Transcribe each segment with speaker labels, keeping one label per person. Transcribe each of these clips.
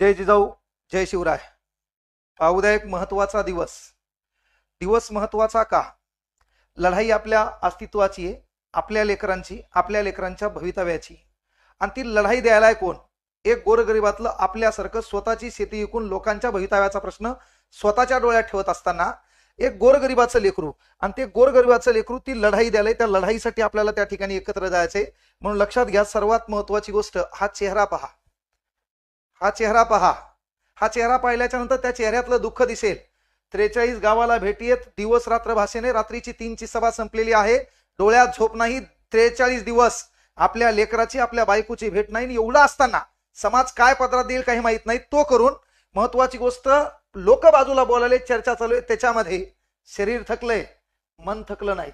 Speaker 1: जय जिजाऊ, जय शिवराय. उद्या एक महत्वाचा दिवस. दिवस महत्वाचा का? लढाई आपल्या अस्तित्वाची आहे, आपल्या लेकरांची, आपल्या लेकरांच्या भवितव्याची. आणि ती लढाई द्यायला कोण? एक गोरगरिबातलं आपल्यासारखं स्वतःची शेती विकून लोकांच्या भवितव्याचा प्रश्न स्वतःच्या डोळ्यात ठेवत असताना एक गोरगरिबाचं लेकरू, आणि ते गोरगरिबाचं लेकरू ती लढाई द्यायला, त्या लढाईसाठी आपल्याला त्या ठिकाणी एकत्र जायचंय. म्हणून लक्षात घ्या, सर्वात महत्वाची गोष्ट हा चेहरा पहा. हा चेहरा पहा. हा चेहरा पाहिल्याच्या नंतर त्या चेहऱ्यातलं दुःख दिसेल. 43 गावाला भेटी येत, दिवस रात्र भाषेने, रात्रीची 3ची सभा संपलेली आहे, डोळ्यात झोप नाही. 43 दिवस आपल्या लेकराची, आपल्या बायकोची भेट नाही. एवढं असताना समाज काय पदरात देईल काही माहित नाही. तो करून महत्वाची गोष्ट, लोक बाजूला बोलायले, चर्चा चालू आहे, त्याच्यामध्ये शरीर थकलंय, मन थकलं नाही,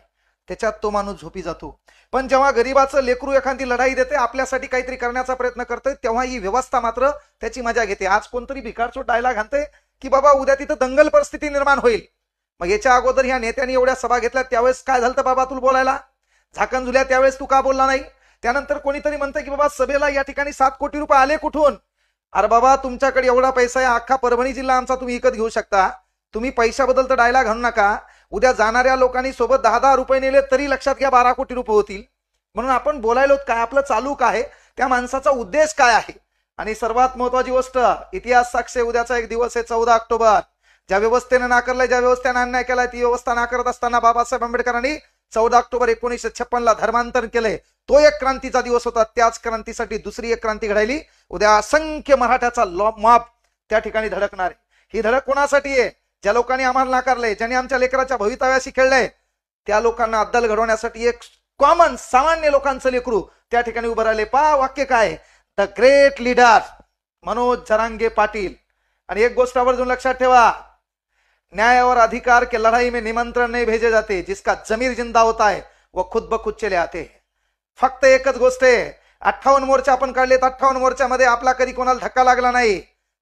Speaker 1: त्याच्यात तो माणूस झोपी जातो. पण जेव्हा गरीबाचं लेकरू एखादी लढाई देते, आपल्यासाठी काहीतरी करण्याचा प्रयत्न करते, तेव्हा ही व्यवस्था मात्र त्याची मजा घेते. आज कोणतरी भिकारचोट डायलॉग घालते की बाबा उद्या तिथं दंगल परिस्थिती निर्माण होईल. मग याच्या अगोदर ह्या नेत्यांनी एवढ्या सभा घेतल्या, त्यावेळेस काय झालं बाबा तुला बोलायला? झाकण झुल्या त्यावेळेस तू का बोलला नाही? त्यानंतर कोणीतरी म्हणतं की बाबा सभेला या ठिकाणी 7 कोटी रुपये आले कुठून? अरे बाबा, तुमच्याकडे एवढा पैसा आहे, अख्खा परभणी जिल्हा आमचा तुम्ही विकत घेऊ शकता. तुम्ही पैशाबद्दल तर डायलॉग घालू नका. उद्या जाणाऱ्या लोकांनी सोबत 10-10 रुपये नेले तरी लक्षात घ्या 12 कोटी रुपये होतील. म्हणून आपण बोलायलो काय, आपलं चालू काय आहे, त्या माणसाचा उद्देश काय आहे. आणि सर्वात महत्वाची गोष्ट, इतिहास साक्ष, उद्याचा एक दिवस आहे 14 ऑक्टोबर. ज्या व्यवस्थेनं नाकारलंय, ज्या व्यवस्थेनं अन्याय केलाय, ती व्यवस्था नाकारत असताना बाबासाहेब आंबेडकरांनी 14 ऑक्टोबर 1956 धर्मांतर केलंय. तो एक क्रांतीचा दिवस होता. त्याच क्रांतीसाठी दुसरी एक क्रांती घडायली. उद्या असंख्य मराठ्याचा मॉब त्या ठिकाणी धडकणार आहे. ही धडक कोणासाठी आहे? ज्या लोकांनी आम्हाला नाकारलंय, ज्यांनी आमच्या लेकराच्या भवितव्याशी खेळलंय, त्या लोकांना अद्दल घडवण्यासाठी एक कॉमन सामान्य लोकांचं लेकरू त्या ठिकाणी उभं राहिले. पहा वाक्य काय, the great leader Manoj Jarange Patil. आणि एक गोष्ट आवर्जून लक्षात ठेवा, न्याय और अधिकार के लड़ाई में निमंत्रण नहीं भेजे जाते, जिसका जमीर जिंदा होता है वो खुद ब खुद चले आते. फक्त एकच गोष्ट आहे, 58 मोर्चा आपण काढलेत, 58 मोर्चामध्ये आपला कधी कोणाला धक्का लागला नाही.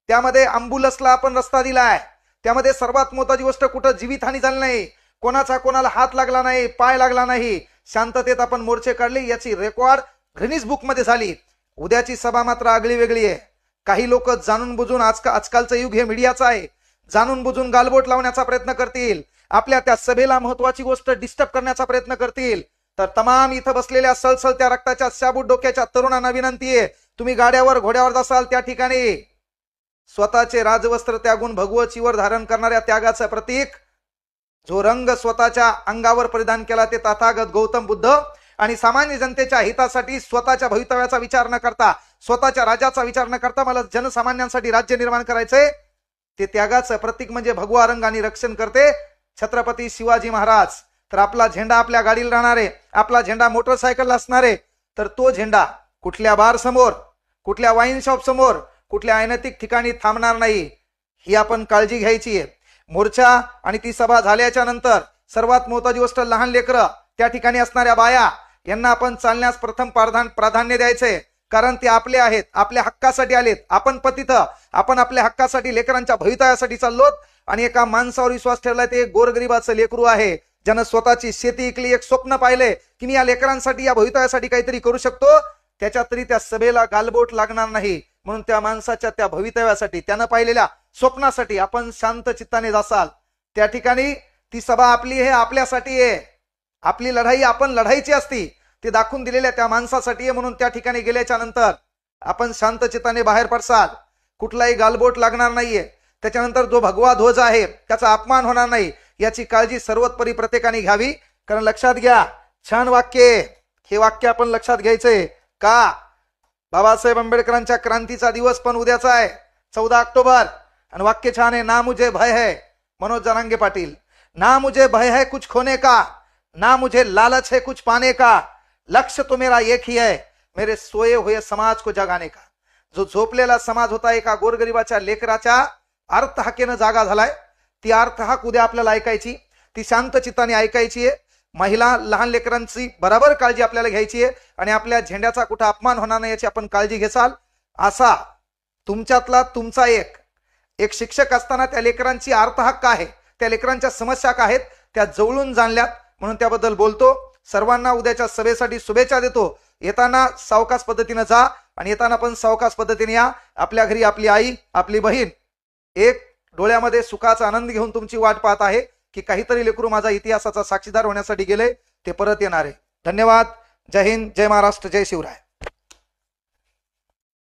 Speaker 1: त्यामध्ये अँब्युलन्सला आपण रस्ता दिलाय. त्यामध्ये सर्वात महत्वाची गोष्ट, कुठं जीवितहानी झाली नाही, कोणाचा कोणाला हात लागला नाही, पाय लागला नाही, शांततेत आपण मोर्चे काढले. याची रेकॉर्ड गिनीज बुक मध्ये झाली. उद्याची सभा मात्र आगळी वेगळी आहे. काही लोक जाणून बुजून, आजकालचं युग हे मीडियाचं आहे, जाणून बुजून गालबोट लावण्याचा प्रयत्न करतील, आपल्या त्या सभेला महत्वाची गोष्ट डिस्टर्ब करण्याचा प्रयत्न करतील. तर तमाम इथं बसलेल्या सळसळत्या रक्ताच्या शाबूत डोक्याच्या तरुणांना विनंती आहे, तुम्ही गाड्यावर घोड्यावर जासाल, त्या ठिकाणी स्वतःचे राजवस्त्र त्यागून भगवत चिवर धारण करणाऱ्या त्यागाचं प्रतीक, जो रंग स्वतःच्या अंगावर परिधान केला, ते तथागत गौतम बुद्ध. आणि सामान्य जनतेच्या हितासाठी स्वतःच्या भवितव्याचा विचार न करता, स्वतःच्या राज्याचा विचार न करता, मला जनसामान्यांसाठी राज्य निर्माण करायचंय, ते त्यागाचं प्रतीक म्हणजे भगवा रंग आणि रक्षण करते छत्रपती शिवाजी महाराज. तर आपला झेंडा आपल्या गाडीला राहणार आहे, आपला झेंडा मोटरसायकल असणार आहे. तर तो झेंडा कुठल्या बार समोर, कुठल्या वाईन शॉप समोर, कुठल्या अनैतिक ठिकाणी थांबणार नाही, ही आपण काळजी घ्यायची आहे. मोर्चा आणि ती सभा झाल्याच्या नंतर सर्वात महत्वाची गोष्ट, लहान लेकरं, त्या ठिकाणी असणाऱ्या बाया, यांना आपण चालण्यास प्रथम प्राधान्य द्यायचंय. कारण ते आपले आहेत, आपल्या हक्कासाठी आलेत. आपण पतित, आपण आपल्या हक्कासाठी, लेकरांच्या भवितव्यासाठी चाललोत. आणि एका माणसावर विश्वास ठेवलाय, ते गोरगरिबाचं लेकरू आहे, ज्यानं स्वतःची शेती विकली, एक स्वप्न पाहिले की मी या लेकरांसाठी, या भवितव्यासाठी काहीतरी करू शकतो. त्याच्यात तरी त्या सभेला गालबोट लागणार नाही. म्हणून त्या माणसाच्या त्या भवितव्यासाठी, त्यानं पाहिलेल्या स्वप्नासाठी आपण शांत चित्ताने जासाल. त्या ठिकाणी ती सभा आपली आहे, आपल्यासाठी आहे. आपली लढाई आपण लढायची असती, ते दाखवून दिलेल्या त्या माणसासाठी आहे. म्हणून त्या ठिकाणी गेल्याच्या नंतर आपण शांत चित्ताने बाहेर पडसाल, कुठलाही गालबोट लागणार नाहीये. त्याच्यानंतर जो भगवा ध्वज आहे त्याचा अपमान होणार नाही, याची काळजी सर्वोपरी प्रत्येकाने घ्यावी. कारण लक्षात घ्या, छान वाक्य, हे वाक्य आपण लक्षात घ्यायचंय का, बाबासाहेब आंबेडकरांच्या क्रांतीचा दिवस पण उद्याचा आहे 14 ऑक्टोबर. आणि वाक्य छान आहे, ना मुझे भय है, मनोज जरांगे पाटील. ना मुझे भय है कुछ खोने का, ना मुझे लालच है कुछ पाने का, लक्ष्य तो मेरा एक ही है, मेरे सोए हुए समाज को जगाने का. जो झोपलेला समाज होता, एका गोरगरिबाच्या लेकराच्या अर्थहाकेनं जागा झालाय. ती अर्थहाक उद्या आपल्याला ऐकायची, ती शांत चित्ताने ऐकायची आहे. महिला, लहान लेकरांची बरोबर काळजी आपल्याला घ्यायची आहे. आणि आपल्या झेंड्याचा कुठं अपमान होणार नाही याची आपण काळजी घेसाल. असा तुमच्यातला तुमचा एक शिक्षक असताना त्या लेकरांची अर्थहक्क आहे, त्या लेकरांच्या समस्या काय आहेत त्या जवळून जाणल्यात, म्हणून त्याबद्दल बोलतो. सर्वांना उद्याच्या सभेसाठी शुभेच्छा देतो. येताना सावकाश पद्धतीने जा आणि येताना पण सावकाश पद्धतीने या. आपल्या घरी आपली आई, आपली बहीण एक डोळ्यामध्ये सुखाचा आनंद घेऊन तुमची वाट पाहत आहे की काहीतरी लेकरू माझा इतिहासाचा साक्षीदार होण्यासाठी गेले, ते परत येणार आहे. धन्यवाद. जय हिंद, जय महाराष्ट्र, जय शिवराय.